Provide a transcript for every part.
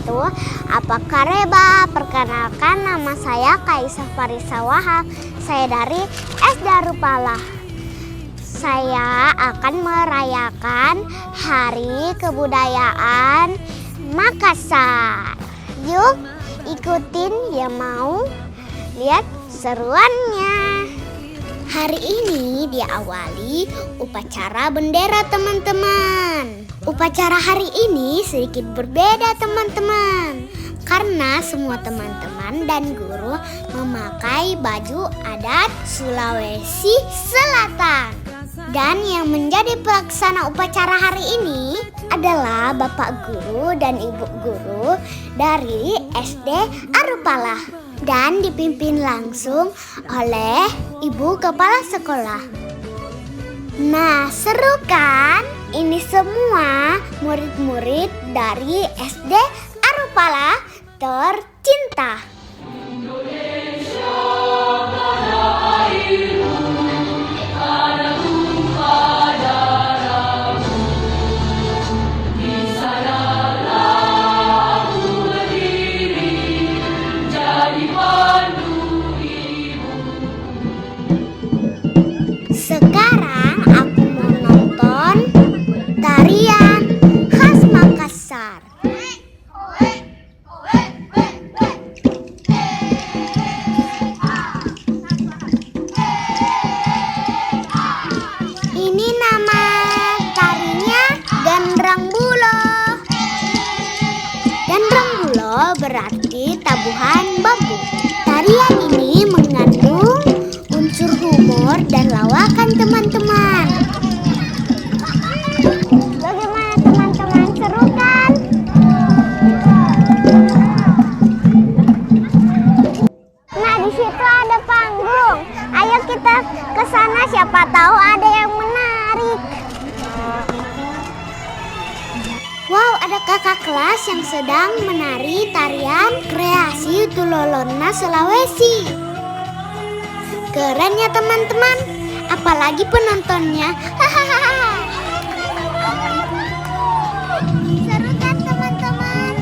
wabarakatuh. Apa kabar? Perkenalkan, nama saya Kaisah Farisa Wahab. Saya dari SD Arupalah. Saya akan merayakan Hari Kebudayaan Makassar. Yuk ikutin yang mau lihat seruannya. Hari ini diawali upacara bendera teman-teman. Upacara hari ini sedikit berbeda teman-teman, karena semua teman-teman dan guru memakai baju adat Sulawesi Selatan. Dan yang menjadi pelaksana upacara hari ini adalah Bapak Guru dan Ibu Guru dari SD Arupalah. Dan dipimpin langsung oleh Ibu Kepala Sekolah. Nah, seru kan? Ini semua murid-murid dari SD Arupalah tercinta. Sekarang aku mau nonton tarian khas Makassar. Ini nama tarinya Gandrang Bulo. Gandrang Bulo berarti tabuhan bambu. Tarian ini mengandung unsur humor dan lawakan teman-teman. Bagaimana teman-teman, seru kan? Nah, di situ ada panggung. Ayo kita ke sana, siapa tahu ada yang menarik. Wow, ada kakak kelas yang sedang menari tarian kreasi Tulolona Sulawesi. Keren ya teman-teman, apalagi penontonnya. Seru kan teman-teman?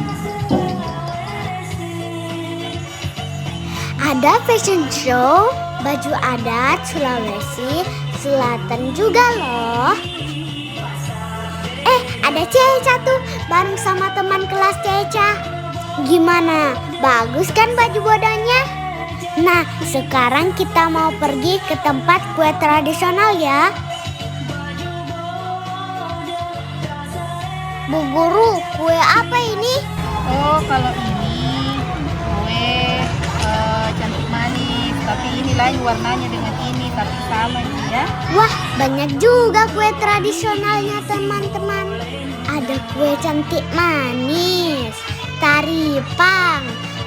Ada fashion show baju adat Sulawesi Selatan juga loh. Ada Ceca tuh bareng sama teman kelas Ceca. Gimana? Bagus kan baju bodohnya? Nah, sekarang kita mau pergi ke tempat kue tradisional ya. Bu Guru, kue apa ini? Oh, kalau ini kue cantik manis, tapi ini lain warnanya dengan ini, tapi sama ini ya. Wah, banyak juga kue tradisionalnya teman-teman. Ada kue cantik manis, taripang,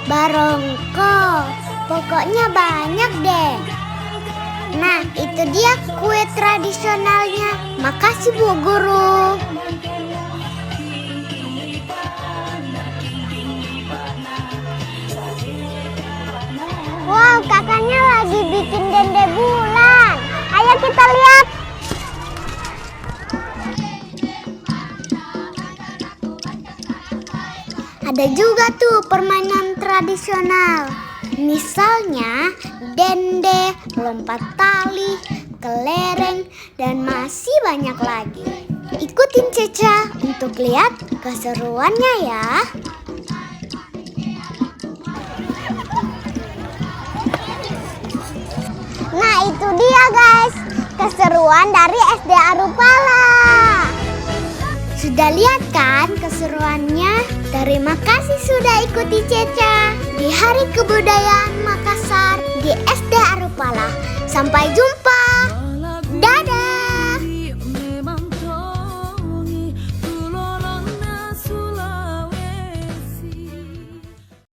barongko, pokoknya banyak deh. Nah, itu dia kue tradisionalnya. Makasih Bu Guru. Wow, kakaknya lagi bikin dende bulan. Ayo kita lihat. Ada juga tuh permainan tradisional. Misalnya dende, lompat tali, kelereng, dan masih banyak lagi. Ikutin Ceca untuk lihat keseruannya ya. Nah, itu dia guys, keseruan dari SD Arupalah. Sudah lihat kan keseruannya? Terima kasih sudah ikuti Ceca di Hari Kebudayaan Makassar di SD Arupalah. Sampai jumpa.